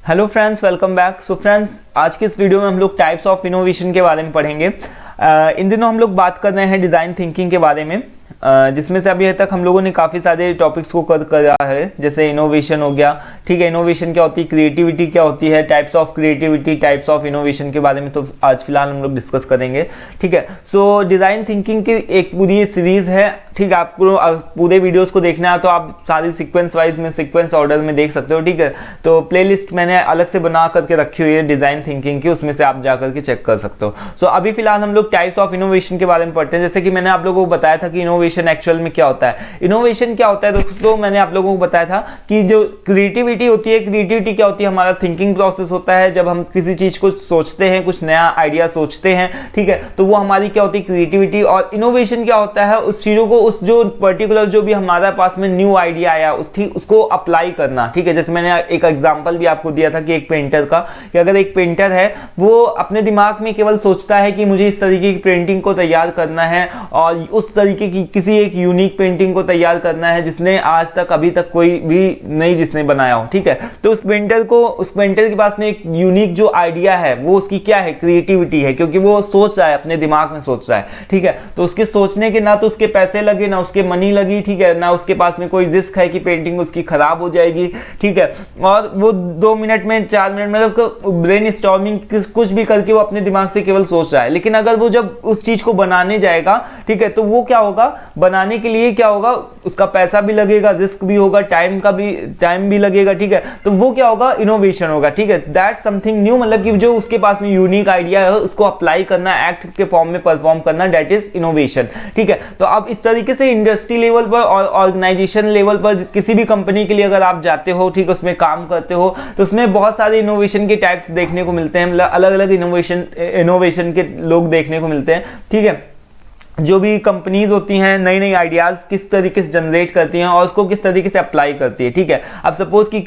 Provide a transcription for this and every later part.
Hello friends, welcome back. So friends, आज के इस वीडियो में हम लोग टाइप्स ऑफ इनोवेशन के बारे में पढ़ेंगे। इन दिनों हम लोग बात कर रहे हैं डिज़ाइन थिंकिंग के बारे में, जिसमें से अभी तक हम लोगों ने काफ़ी सारे टॉपिक्स को करा है। जैसे इनोवेशन हो गया, ठीक है, इनोवेशन क्या होती है, क्रिएटिविटी क्या होती है, types of creativity, types of innovation के बारे में तो आज फिलहाल हम लोग डिस्कस करेंगे। ठीक है, सो डिज़ाइन थिंकिंग की एक पूरी सीरीज़ है। ठीक है, आपको पूरे वीडियोस को देखना है तो आप सारी सीक्वेंस वाइज में, सीक्वेंस ऑर्डर में देख सकते हो। ठीक है, तो प्लेलिस्ट मैंने अलग से बना करके रखी हुई है डिज़ाइन थिंकिंग की, उसमें से आप जाकर के चेक कर सकते हो। सो अभी फिलहाल हम लोग टाइप्स ऑफ इनोवेशन के बारे में पढ़ते हैं। जैसे कि मैंने आप लोगों को बताया था कि इनोवेशन एक्चुअल में क्या होता है। इनोवेशन क्या होता है दोस्तों, मैंने आप लोगों को बताया था कि जो क्रिएटिविटी होती है, क्रिएटिविटी क्या होती है, हमारा थिंकिंग प्रोसेस होता है। जब हम किसी चीज को सोचते हैं, कुछ नया आइडिया सोचते हैं, ठीक है, तो वो हमारी क्या होती है, क्रिएटिविटी। और इनोवेशन क्या होता है, उस चीजों को, उस जो पर्टिकुलर जो भी हमारे पास में न्यू आइडिया आया उसको अप्लाई करना। ठीक है, जैसे मैंने एक एग्जांपल भी आपको दिया था कि एक पेंटर का, कि अगर एक पेंटर है वो अपने दिमाग में केवल सोचता है कि मुझे इस तरीके की पेंटिंग को तैयार करना है और उस तरीके की किसी एक यूनिक पेंटिंग को तैयार करना है जिसने आज तक अभी तक कोई भी नहीं जिसने बनाया हो। ठीक है, तो उस पेंटर के पास में एक यूनिक जो आइडिया है वो उसकी क्या है, क्रिएटिविटी है, क्योंकि वो सोच रहा है, अपने दिमाग में सोच रहा है। ठीक है, तो उसके सोचने के ना तो उसके पैसे लगे, ना उसके मनी लगी, ठीक है, ना उसके पास में कोई रिस्क है कि पेंटिंग उसकी खराब हो जाएगी। ठीक है, और वो 2 मिनट में, 4 मिनट में, मतलब ब्रेन स्टॉर्मिंग कुछ भी करके वो अपने दिमाग से केवल सोच रहा है। लेकिन अगर वो जब उस चीज को बनाने जाएगा, ठीक है, तो वो क्या होगा, बनाने के लिए क्या होगा, उसका पैसा भी लगेगा, रिस्क भी होगा, टाइम भी लगेगा। ठीक है, तो वो क्या होगा, इनोवेशन होगा। ठीक है, दैट समथिंग न्यू, मतलब कि जो उसके पास में यूनिक आइडिया है उसको अप्लाई करना, एक्ट के फॉर्म में परफॉर्म करना, दैट इज इनोवेशन। ठीक है, तो अब इस तरीके से इंडस्ट्री लेवल पर और ऑर्गेनाइजेशन लेवल पर किसी भी कंपनी के लिए अगर आप जाते हो, ठीक है, उसमें काम करते हो, तो उसमें बहुत सारे इनोवेशन के टाइप्स देखने को मिलते हैं, अलग अलग इनोवेशन के लोग देखने को मिलते हैं। ठीक है, जो भी कंपनीज होती हैं नई नई आइडियाज किस तरीके से जनरेट करती हैं और उसको किस तरीके से अप्लाई करती है। ठीक है, अब सपोज कि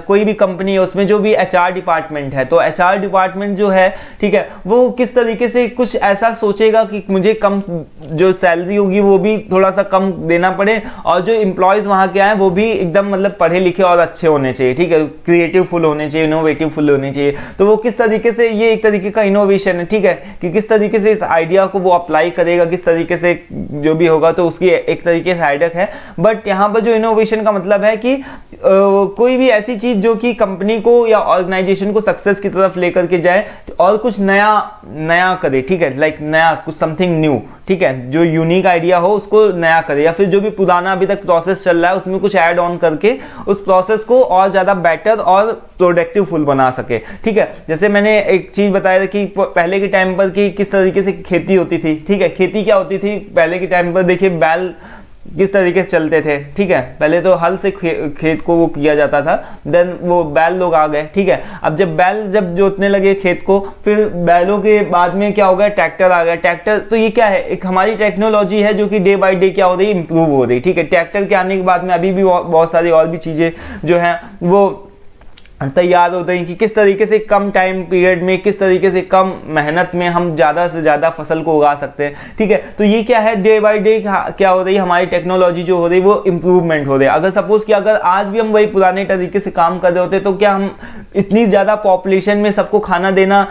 कोई भी कंपनी है, उसमें जो भी एचआर डिपार्टमेंट है, तो एचआर डिपार्टमेंट जो है, ठीक है, वो किस तरीके से कुछ ऐसा सोचेगा कि मुझे कम जो सैलरी होगी वो भी थोड़ा सा कम देना पड़े और जो एम्प्लॉयज वहां के आए वो भी एकदम मतलब पढ़े लिखे और अच्छे होने चाहिए। ठीक है, क्रिएटिव फुल होने चाहिए, इनोवेटिव फुल होने चाहिए। तो वो किस तरीके से, ये एक तरीके का इनोवेशन है। ठीक है, कि किस तरीके से इस आइडिया को वो अप्लाई करेगा, किस तरीके से जो भी होगा, तो उसकी एक तरीके से हाइडक है। बट यहाँ पर जो इनोवेशन का मतलब है कि कोई भी ऐसी चीज जो कि कंपनी को या ऑर्गेनाइजेशन को सक्सेस की तरफ लेकर के जाए और कुछ नया करे। ठीक है, लाइक नया, कुछ समथिंग न्यू। ठीक है, जो यूनिक आइडिया हो उसको नया करे, या फिर जो भी पुराना अभी तक प्रोसेस चल रहा है उसमें कुछ ऐड ऑन करके उस प्रोसेस को और ज्यादा बेटर और प्रोडक्टिव फुल बना सके। ठीक है, जैसे मैंने एक चीज बताया था कि पहले के टाइम पर कि किस तरीके से खेती होती थी। ठीक है, खेती क्या होती थी पहले के टाइम पर, देखिए बैल किस तरीके से चलते थे। ठीक है, पहले तो हल से खेत को वो किया जाता था, देन वो बैल लोग आ गए। ठीक है, अब जब बैल जब जोतने लगे खेत को, फिर बैलों के बाद में क्या हो गया, ट्रैक्टर आ गया। ट्रैक्टर तो ये क्या है, एक हमारी टेक्नोलॉजी है जो कि डे बाय डे क्या हो रही है, इंप्रूव हो रही। ठीक है, ट्रैक्टर के आने के बाद में अभी भी बहुत सारी और भी चीजें जो है वो तैयार होते हैं कि किस तरीके से कम टाइम पीरियड में, किस तरीके से कम मेहनत में हम ज़्यादा से ज़्यादा फसल को उगा सकते हैं। ठीक है, तो ये क्या है, डे बाय डे क्या हो रही है, हमारी टेक्नोलॉजी जो हो रही है वो इम्प्रूवमेंट हो रही है। अगर सपोज कि अगर आज भी हम वही पुराने तरीके से काम कर रहे होते तो क्या हम इतनी ज़्यादा पॉपुलेशन में सबको खाना देना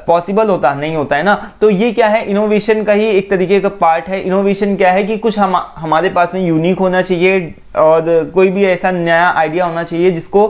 पॉसिबल होता, नहीं होता है ना। तो ये क्या है, इनोवेशन का ही एक तरीके का पार्ट है। इनोवेशन क्या है कि कुछ हमारे पास में यूनिक होना चाहिए और कोई भी ऐसा नया आइडिया होना चाहिए जिसको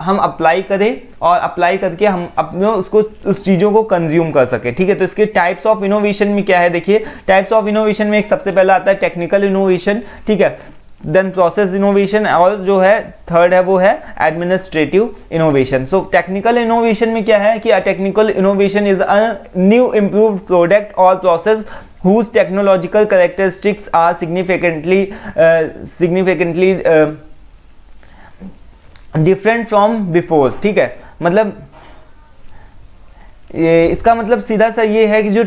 हम अप्लाई करें और अप्लाई करके हम अपने उसको उस चीज़ों को कंज्यूम कर सके। ठीक है, तो इसके टाइप्स ऑफ इनोवेशन में क्या है, देखिए टाइप्स ऑफ इनोवेशन में एक सबसे पहला आता है टेक्निकल इनोवेशन। ठीक है, देन प्रोसेस इनोवेशन, और जो है थर्ड है वो है administrative innovation. So technical innovation में क्या है कि technical innovation is a new improved product और process whose technological characteristics are significantly different from before। ठीक है, मतलब इसका मतलब सीधा सा ये है कि जो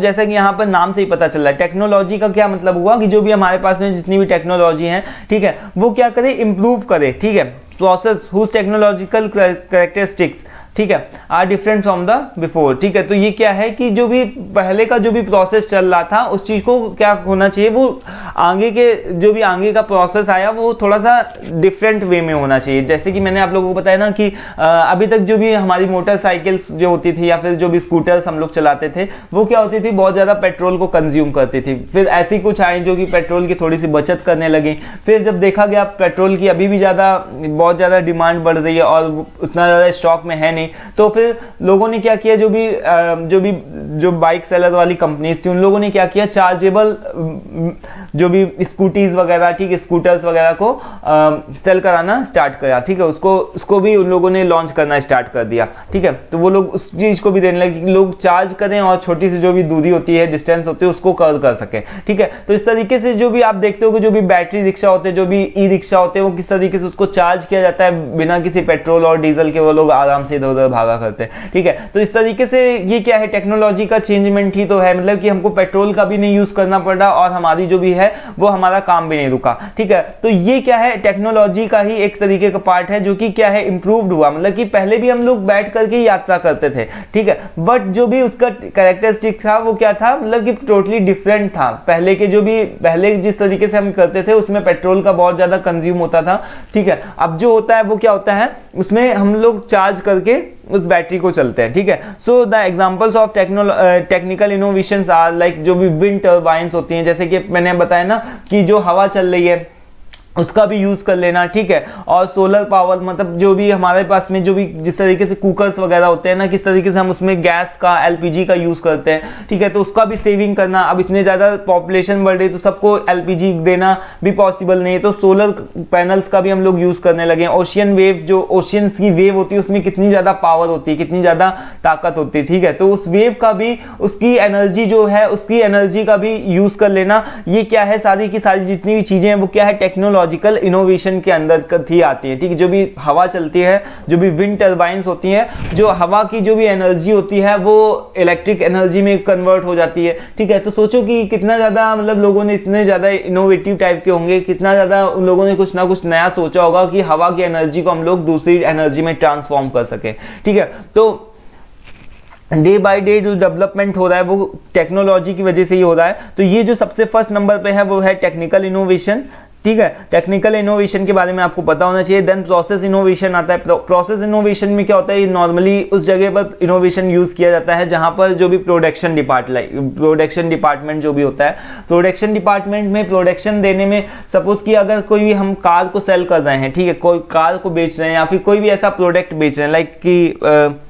जैसा कि यहाँ पर नाम से ही पता चल रहा है, टेक्नोलॉजी का क्या मतलब हुआ कि जो भी हमारे पास में जितनी भी टेक्नोलॉजी है, ठीक है, वो क्या करे, इंप्रूव करे। ठीक है, प्रोसेस हुज टेक्नोलॉजिकल कैरेक्टरिस्टिक्स, ठीक है, are different from the before, ठीक है। तो ये क्या है कि जो भी पहले का जो भी प्रोसेस चल रहा था उस चीज को क्या होना चाहिए, वो आगे के जो भी आगे का प्रोसेस आया वो थोड़ा सा डिफरेंट वे में होना चाहिए। जैसे कि मैंने आप लोगों को बताया ना कि अभी तक जो भी हमारी मोटरसाइकिल्स जो होती थी या फिर जो भी स्कूटर्स हम लोग चलाते थे वो क्या होती थी, बहुत ज़्यादा पेट्रोल को कंज्यूम करती थी। फिर ऐसी कुछ आए जो कि पेट्रोल की थोड़ी सी बचत करने लगी। फिर जब देखा गया पेट्रोल की अभी भी बहुत ज़्यादा डिमांड बढ़ रही है और उतना ज़्यादा स्टॉक में है नहीं, तो फिर लोगों ने क्या किया, जो बाइक सेलर वाली कंपनीज थी उन लोगों ने क्या किया, चार्जेबल जो भी स्कूटीज वगैरह, ठीक है, स्कूटर्स वगैरह को सेल कराना स्टार्ट किया, ठीक है। उसको भी उन लोगों ने लॉन्च करना स्टार्ट कर दिया, ठीक है। तो वो लोग उस चीज को भी देने लगे कि लोग चार्ज करें और छोटी सी जो भी दूरी होती है, डिस्टेंस होती है, उसको कवर कर सके, ठीक है। तो इस तरीके से जो भी आप देखते हो कि जो भी बैटरी रिक्शा होते हैं, जो भी ई रिक्शा होते हैं, वो किस तरीके से उसको चार्ज किया जाता है बिना किसी पेट्रोल और डीजल के, वो लोग आराम से इधर उधर भागा करते हैं, ठीक है। तो इस तरीके से ये क्या है, टेक्नोलॉजी का चेंजमेंट ही तो है, मतलब कि हमको पेट्रोल का भी नहीं यूज करना पड़ रहा और हमारी जो भी है वो हमारा काम भी नहीं रुका, ठीक है। तो ये क्या है, टेक्नोलॉजी का ही एक तरीके का पार्ट है जो कि क्या है, इंप्रूव्ड हुआ। मतलब कि पहले भी हम लोग बैठ करके यात्रा करते थे, ठीक है, बट जो भी उसका कैरेक्टरिस्टिक था वो क्या था, मतलब कि टोटली डिफरेंट था। पहले जिस तरीके से हम करते थे उसमें पेट्रोल का बहुत ज्यादा कंज्यूम होता था, ठीक है। अब जो होता है वो क्या होता है, उसमें हम लोग चार्ज करके उस बैटरी को चलते हैं, ठीक है। So the examples of technical innovations are like जो भी विंड टर्बाइंस होती हैं, जैसे कि मैंने बताया ना कि जो हवा चल रही है उसका भी यूज कर लेना, ठीक है। और सोलर पावर, मतलब जो भी हमारे पास में जो भी जिस तरीके से कुकर्स वगैरह होते हैं ना, किस तरीके से हम उसमें गैस का, एलपीजी का यूज करते हैं, ठीक है, तो उसका भी सेविंग करना। अब इतने ज्यादा पॉपुलेशन बढ़ रही है तो सबको एलपीजी देना भी पॉसिबल नहीं है, तो सोलर पैनल्स का भी हम लोग यूज करने लगे हैं। ओशियन वेव, जो ओशियंस की वेव होती है उसमें कितनी ज्यादा पावर होती है, कितनी ज्यादा ताकत होती है, ठीक है। तो उस वेव का भी, उसकी एनर्जी जो है, उसकी एनर्जी का भी यूज कर लेना। ये क्या है, सारी की सारी जितनी भी चीजें हैं वो क्या है, टेक्नोलॉजिकल इनोवेशन के अंदर ही आती है, ठीक है। जो भी हवा चलती है, जो भी विंड टर्बाइंस होती है, जो हवा की जो भी एनर्जी होती है वो इलेक्ट्रिक एनर्जी में कन्वर्ट हो जाती है, ठीक है। तो सोचो कि कितना ज्यादा, मतलब लोगों ने इतने ज्यादा इनोवेटिव टाइप के होंगे, कितना ज्यादा उन लोगों ने कुछ ना कुछ नया सोचा होगा कि हवा की एनर्जी को हम लोग दूसरी एनर्जी में ट्रांसफॉर्म कर सके, ठीक है। तो डे बाय डे जो डेवलपमेंट हो रहा है वो टेक्नोलॉजी की वजह से ही हो रहा है। तो ये जो सबसे फर्स्ट नंबर पे है वो है टेक्निकल इनोवेशन, ठीक है। टेक्निकल इनोवेशन के बारे में आपको पता होना चाहिए। देन प्रोसेस इनोवेशन आता है। प्रोसेस इनोवेशन में क्या होता है, नॉर्मली उस जगह पर इनोवेशन यूज किया जाता है जहां पर जो भी प्रोडक्शन डिपार्टमेंट जो भी होता है, प्रोडक्शन डिपार्टमेंट में प्रोडक्शन देने में, सपोज कि अगर कोई भी हम कार को सेल कर रहे हैं, ठीक है, कोई कार को बेच रहे हैं या फिर कोई भी ऐसा प्रोडक्ट बेच रहे हैं, लाइक कि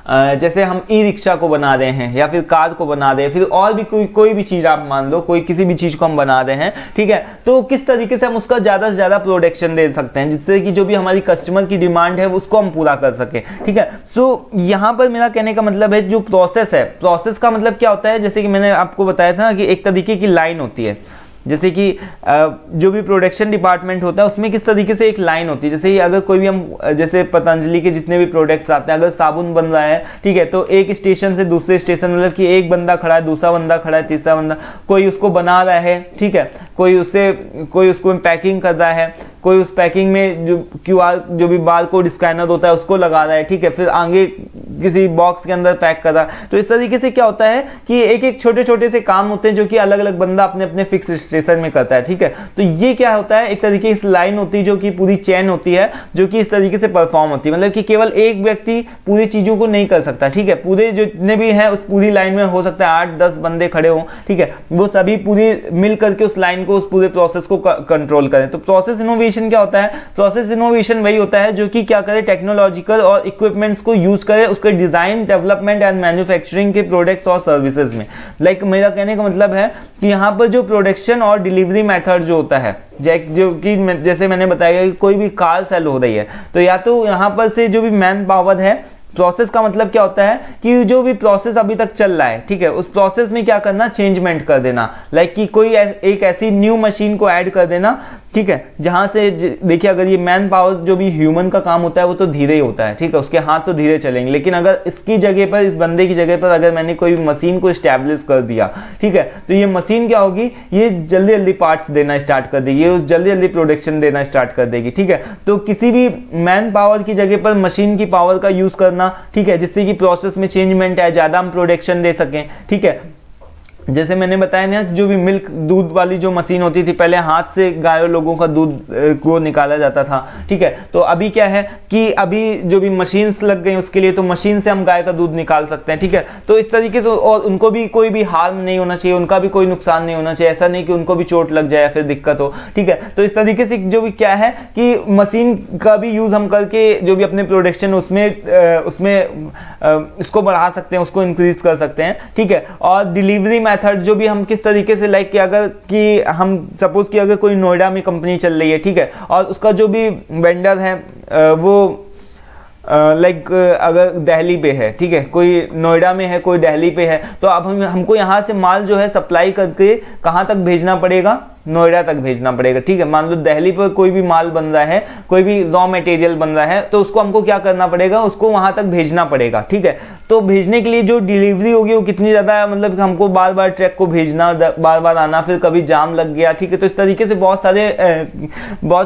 जैसे हम ई रिक्शा को बना रहे हैं या फिर कार को बना रहे हैं, फिर और भी कोई भी चीज आप मान लो, कोई किसी भी चीज को हम बना रहे हैं, ठीक है। तो किस तरीके से हम उसका ज्यादा से ज्यादा प्रोडक्शन दे सकते हैं जिससे कि जो भी हमारी कस्टमर की डिमांड है उसको हम पूरा कर सके, ठीक है। सो यहाँ पर मेरा कहने का मतलब है, जो प्रोसेस है, प्रोसेस का मतलब क्या होता है, जैसे कि मैंने आपको बताया था कि एक तरीके की लाइन होती है, जैसे कि जो भी प्रोडक्शन डिपार्टमेंट होता है उसमें किस तरीके से एक लाइन होती है। जैसे ही अगर कोई भी हम, जैसे पतंजलि के जितने भी प्रोडक्ट्स आते हैं, अगर साबुन बन रहा है, ठीक है, तो एक स्टेशन से दूसरे स्टेशन, मतलब कि एक बंदा खड़ा है, दूसरा बंदा खड़ा है, तीसरा बंदा, कोई उसको बना रहा है, ठीक है, कोई उसको पैकिंग कर रहा है, कोई उस पैकिंग में जो QR जो भी बार कोड स्कैनर होता है उसको लगा रहा है, ठीक है, फिर आगे किसी बॉक्स के अंदर पैक कर रहा है। तो इस तरीके से क्या होता है कि एक एक छोटे छोटे से काम होते हैं जो कि अलग अलग बंदा अपने अपने फिक्स स्टेशन में करता है, ठीक है। तो ये क्या होता है, एक तरीके की लाइन होती है जो कि पूरी चेन होती है, जो कि इस तरीके से परफॉर्म होती है। मतलब कि केवल एक व्यक्ति पूरी चीजों को नहीं कर सकता, ठीक है, पूरे जितने भी हैं उस पूरी लाइन में हो सकता है 8-10 बंदे खड़े हों, ठीक है, वो सभी पूरी मिल करके उस लाइन को, उस पूरे प्रोसेस को कंट्रोल करें। तो प्रोसेस इनोवेशन क्या होता है, प्रोसेस इनोवेशन वही होता है जो कि क्या करे, टेक्नोलॉजिकल और इक्विपमेंट्स को यूज करे उसके डिजाइन, डेवलपमेंट एंड मैन्युफैक्चरिंग के प्रोडक्ट्स और सर्विसेज में। लाइक मेरा कहने का मतलब है कि यहाँ पर जो प्रोडक्शन और डिलीवरी मेथड जो होता है, जो कि जैसे मैंने बताया कि कोई भी कार सेल हो रही है तो या तो यहाँ पर से जो भी मैन पावर है, प्रोसेस का मतलब क्या होता है कि जो भी प्रोसेस अभी तक चल रहा है, ठीक है, उस प्रोसेस में क्या करना, चेंजमेंट कर देना, लाइक कि कोई एक ऐसी न्यू मशीन को ऐड कर देना, ठीक है, जहाँ से देखिए अगर ये मैन पावर जो भी ह्यूमन का काम होता है वो तो धीरे ही होता है, ठीक है, उसके हाथ तो धीरे चलेंगे, लेकिन अगर इसकी जगह पर, इस बंदे की जगह पर अगर मैंने कोई मशीन को स्टैब्लिश कर दिया, ठीक है, तो ये मशीन क्या होगी, ये जल्दी जल्दी पार्ट्स देना स्टार्ट कर देगी, ये जल्दी जल्दी प्रोडक्शन देना स्टार्ट कर देगी, ठीक है। तो किसी भी मैन पावर की जगह पर मशीन की पावर का यूज करना, ठीक है, जिससे कि प्रोसेस में चेंजमेंट है, ज़्यादा हम प्रोडक्शन दे सकें, ठीक है। जैसे मैंने बताया ना, जो भी मिल्क दूध वाली जो मशीन होती थी, पहले हाथ से गायों लोगों का दूध को निकाला जाता था, ठीक है, तो अभी क्या है कि अभी जो भी मशीन्स लग गई उसके लिए, तो मशीन से हम गाय का दूध निकाल सकते हैं, ठीक है। तो इस तरीके से, और उनको भी कोई भी हार्म नहीं होना चाहिए, उनका भी कोई नुकसान नहीं होना चाहिए, ऐसा नहीं कि उनको भी चोट लग जाए या फिर दिक्कत हो, ठीक है। तो इस तरीके से जो भी क्या है कि मशीन का भी यूज हम करके जो भी अपने प्रोडक्शन उसमें इसको बढ़ा सकते हैं, उसको इंक्रीज कर सकते हैं, ठीक है। और डिलीवरी मेथड जो भी हम किस तरीके से, लाइक कि अगर कि हम सपोज कि अगर कोई नोएडा में कंपनी चल रही है, ठीक है, और उसका जो भी वेंडर है वो लाइक अगर दिल्ली पे है, ठीक है, कोई नोएडा में है, कोई दिल्ली पे है, तो अब हमको यहाँ से माल जो है सप्लाई करके कहाँ तक भेजना पड़ेगा, नोएडा तक भेजना पड़ेगा, ठीक है। मान लो दिल्ली पर कोई भी माल बन रहा है, कोई भी रॉ मटेरियल बन रहा है, तो उसको हमको क्या करना पड़ेगा, उसको वहां तक भेजना पड़ेगा, ठीक है। तो भेजने के लिए जो डिलीवरी होगी वो कितनी ज़्यादा, मतलब हमको बार बार ट्रक को भेजना, बार बार आना, फिर कभी जाम लग गया, ठीक है। तो इस तरीके से बहुत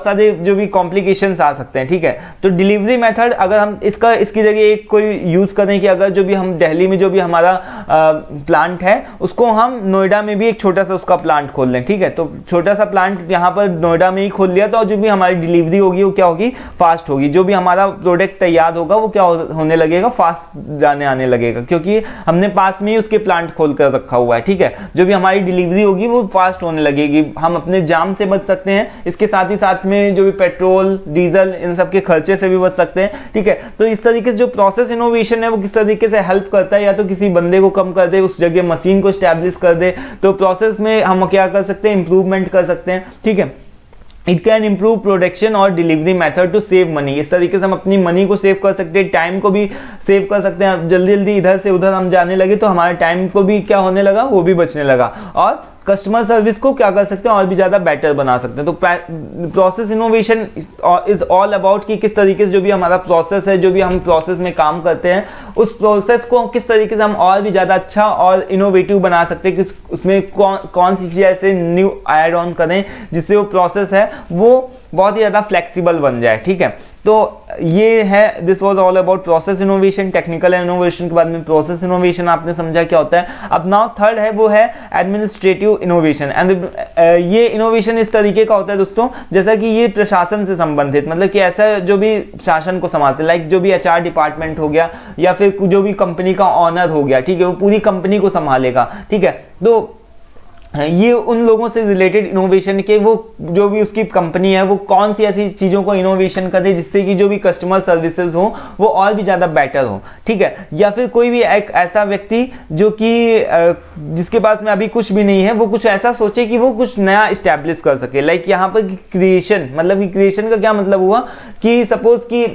सारे जो भी कॉम्प्लिकेशंस आ सकते हैं, ठीक है। तो डिलीवरी मेथड अगर हम इसकी जगह एक कोई यूज़ करें कि अगर जो भी हम दिल्ली में जो भी हमारा प्लांट है उसको हम नोएडा में भी एक छोटा सा उसका प्लांट खोल लें, ठीक है। तो छोटा सा प्लांट यहाँ पर नोएडा में ही खोल लिया, तो जो भी हमारी डिलीवरी होगी वो क्या होगी, फास्ट होगी, जो भी हमारा प्रोडक्ट तैयार होगा वो क्या होने लगेगा, फास्ट जाने आने लगेगा, क्योंकि हमने पास में ही उसके प्लांट खोल कर रखा हुआ है, ठीक है। जो भी हमारी डिलीवरी होगी वो फास्ट होने लगेगी, हम अपने जाम से बच सकते हैं, इसके साथ ही साथ में जो भी पेट्रोल डीजल इन सब के खर्चे से भी बच सकते हैं, ठीक है। तो इस तरीके से जो प्रोसेस इनोवेशन है वो किस तरीके से हेल्प करता है, या तो किसी बंदे को कम कर दे, उस जगह मशीन को स्टैब्लिश कर दे, तो प्रोसेस में हम क्या कर सकते हैं, इंप्रूवमेंट कर सकते हैं, ठीक है। इट कैन इंप्रूव प्रोडक्शन और delivery method to save money, इस तरीके से हम अपनी मनी को सेव कर सकते हैं, टाइम को भी सेव कर सकते हैं। जल्दी जल्दी इधर से उधर हम जाने लगे तो हमारे टाइम को भी क्या होने लगा, वो भी बचने लगा, और कस्टमर सर्विस को क्या कर सकते हैं, और भी ज़्यादा बेटर बना सकते हैं। तो process innovation is all about कि किस तरीके से जो भी हमारा प्रोसेस है, जो भी हम प्रोसेस में काम करते हैं, उस प्रोसेस को किस तरीके से हम और भी ज़्यादा अच्छा और इनोवेटिव बना सकते हैं, कि उसमें कौन सी चीज़ ऐसे न्यू ऐड ऑन करें जिससे वो प्रोसेस है वो बहुत ही ज़्यादा फ्लेक्सिबल बन जाए, ठीक है। तो ये है, this was all about process innovation. Technical innovation के बाद में प्रोसेस इनोवेशन आपने समझा क्या होता है। अब नाउ थर्ड है वो है एडमिनिस्ट्रेटिव इनोवेशन। एंड ये इनोवेशन इस तरीके का होता है दोस्तों, जैसा कि ये प्रशासन से संबंधित, मतलब कि ऐसा जो भी शासन को संभालते, लाइक जो भी HR डिपार्टमेंट हो गया, या फिर जो भी कंपनी का ऑनर हो गया, ठीक है, वो पूरी कंपनी को संभालेगा, ठीक है। तो ये उन लोगों से रिलेटेड इनोवेशन के, वो जो भी उसकी कंपनी है वो कौन सी ऐसी चीज़ों को इनोवेशन करे जिससे कि जो भी कस्टमर सर्विसेज हो वो और भी ज़्यादा बेटर हो, ठीक है। या फिर कोई भी एक ऐसा व्यक्ति जो कि जिसके पास में अभी कुछ भी नहीं है, वो कुछ ऐसा सोचे कि वो कुछ नया इस्टेब्लिश कर सके। लाइक यहाँ पर क्रिएशन, मतलब कि क्रिएशन का क्या मतलब हुआ कि सपोज कि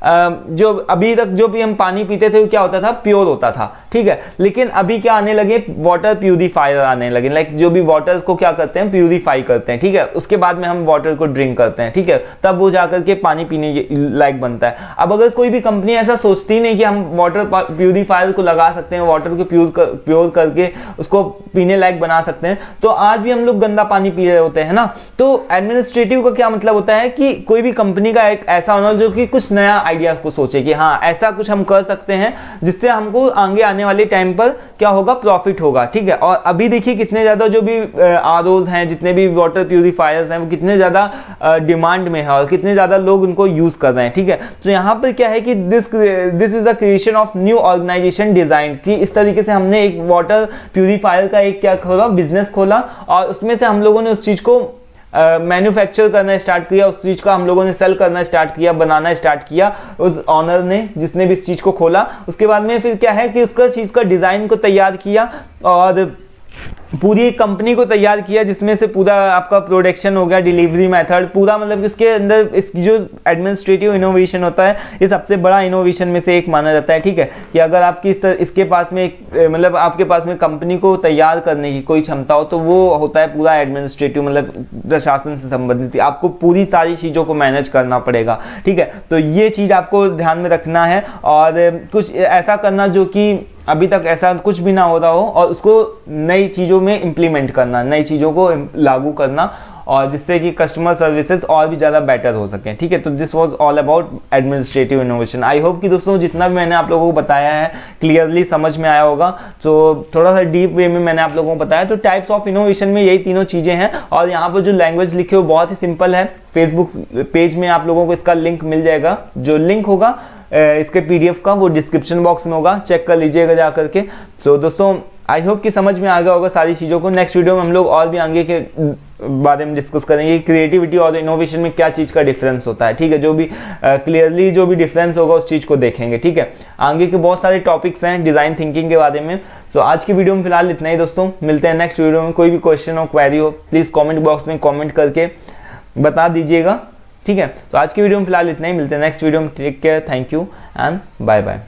जो अभी तक जो भी हम पानी पीते थे वो क्या होता था, प्योर होता था, ठीक है। लेकिन अभी क्या आने लगे, वाटर प्यूरिफायर आने लगे, लाइक जो भी वाटर को क्या करते हैं, प्यूरिफाई करते हैं, ठीक है। उसके बाद में हम वाटर को ड्रिंक करते हैं, ठीक है, तब वो जाकर के पानी पीने लायक बनता है। अब अगर कोई भी कंपनी ऐसा सोचती नहीं कि हम वाटर प्यूरिफायर को लगा सकते हैं, वाटर को प्योर करके उसको पीने लायक बना सकते हैं, तो आज भी हम लोग गंदा पानी पी रहे होते हैं ना। तो एडमिनिस्ट्रेटिव का क्या मतलब होता है कि कोई भी कंपनी का एक ऐसा ऑनर जो कि कुछ नया आइडिया को सोचे कि हाँ ऐसा कुछ हम कर सकते हैं जिससे हमको आगे आने वाले टाइम पर क्या होगा, प्रॉफिट होगा, ठीक है। और अभी देखिए कितने ज्यादा जो भी ROs हैं, जितने भी वाटर प्यूरिफायर्स हैं, वो कितने ज्यादा डिमांड में है और कितने ज्यादा लोग उनको यूज कर रहे हैं, ठीक है। तो यहाँ पर क्या है कि this is the creation of new organisation design, कि इस तरीके से हमने एक वाटर प्यूरिफायर का एक क्या खोला, बिजनेस खोला, और उसमें से हम लोगों ने उस चीज को मैन्युफैक्चर करना स्टार्ट किया, उस चीज का हम लोगों ने सेल करना स्टार्ट किया, बनाना स्टार्ट किया, उस ऑनर ने जिसने भी इस चीज को खोला। उसके बाद में फिर क्या है कि उसका चीज का डिजाइन को तैयार किया, और पूरी एक कंपनी को तैयार किया जिसमें से पूरा आपका प्रोडक्शन हो गया, डिलीवरी मेथड पूरा, मतलब इसके अंदर इसकी जो एडमिनिस्ट्रेटिव इनोवेशन होता है ये सबसे बड़ा इनोवेशन में से एक माना जाता है। ठीक है, कि अगर आपकी इसके पास में मतलब आपके पास में कंपनी को तैयार करने की कोई क्षमता हो तो वो होता है पूरा एडमिनिस्ट्रेटिव, मतलब प्रशासन से संबंधित आपको पूरी सारी चीज़ों को मैनेज करना पड़ेगा। ठीक है, तो ये चीज़ आपको ध्यान में रखना है और कुछ ऐसा करना जो कि अभी तक ऐसा कुछ भी ना हो रहा हो और उसको नई चीज़ों में इम्प्लीमेंट करना, नई चीज़ों को लागू करना और जिससे कि कस्टमर सर्विसेज और भी ज़्यादा बेटर हो सकें। ठीक है, तो this was all about administrative innovation. I hope कि दोस्तों जितना भी मैंने आप लोगों को बताया है क्लियरली समझ में आया होगा। तो थोड़ा सा डीप वे में मैंने आप लोगों को बताया। तो टाइप्स ऑफ इनोवेशन में यही तीनों चीज़ें हैं और यहाँ पर जो लैंग्वेज लिखे हो बहुत ही सिंपल है। फेसबुक पेज में आप लोगों को इसका लिंक मिल जाएगा, जो लिंक होगा इसके पीडीएफ का वो डिस्क्रिप्शन बॉक्स में होगा, चेक कर लीजिएगा जा करके। सो दोस्तों आई होप कि समझ में आ गया होगा सारी चीज़ों को। नेक्स्ट वीडियो में हम लोग और भी आगे के बारे में डिस्कस करेंगे, क्रिएटिविटी और इनोवेशन में क्या चीज़ का डिफरेंस होता है। ठीक है, जो भी क्लियरली जो भी डिफरेंस होगा उस चीज़ को देखेंगे। ठीक है, आगे के बहुत सारे टॉपिक्स हैं डिज़ाइन थिंकिंग के बारे में। तो आज की वीडियो में फिलहाल इतना ही दोस्तों, मिलते हैं नेक्स्ट वीडियो में। कोई भी क्वेश्चन हो, क्वेरी हो, प्लीज़ कॉमेंट बॉक्स में कॉमेंट करके बता दीजिएगा। ठीक है, तो आज की वीडियो में फिलहाल इतना ही, मिलते हैं नेक्स्ट वीडियो में। Take care, thank you and bye bye.